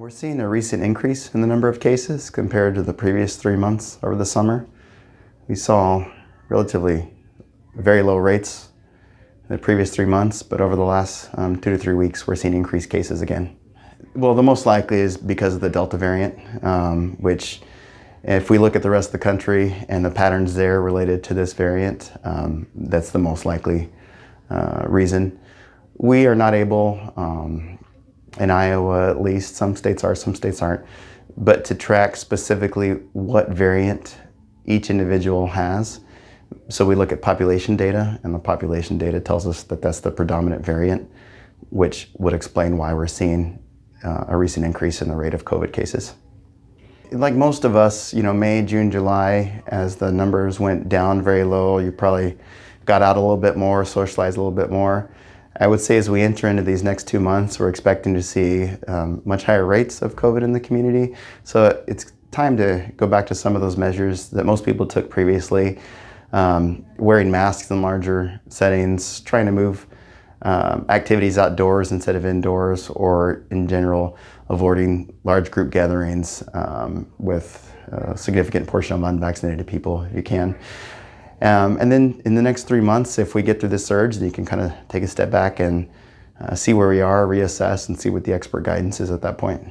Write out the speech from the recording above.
We're seeing a recent increase in the number of cases compared to the previous 3 months over the summer. We saw relatively very low rates in the previous 3 months, but over the last 2 to 3 weeks, we're seeing increased cases again. Well, the most likely is because of the Delta variant, which if we look at the rest of the country and the patterns there related to this variant, that's the most likely reason. We are not able, in Iowa at least, some states are, some states aren't, but to track specifically what variant each individual has. So we look at population data, and the population data tells us that that's the predominant variant, which would explain why we're seeing a recent increase in the rate of COVID cases. Like most of us, May, June, July, as the numbers went down very low, you probably got out a little bit more, socialized a little bit more. I would say as we enter into these next 2 months, we're expecting to see much higher rates of COVID in the community. So it's time to go back to some of those measures that most people took previously, wearing masks in larger settings, trying to move activities outdoors instead of indoors, or in general, avoiding large group gatherings with a significant portion of unvaccinated people if you can. And then in the next 3 months, if we get through this surge, then you can kind of take a step back and see where we are, reassess, and see what the expert guidance is at that point.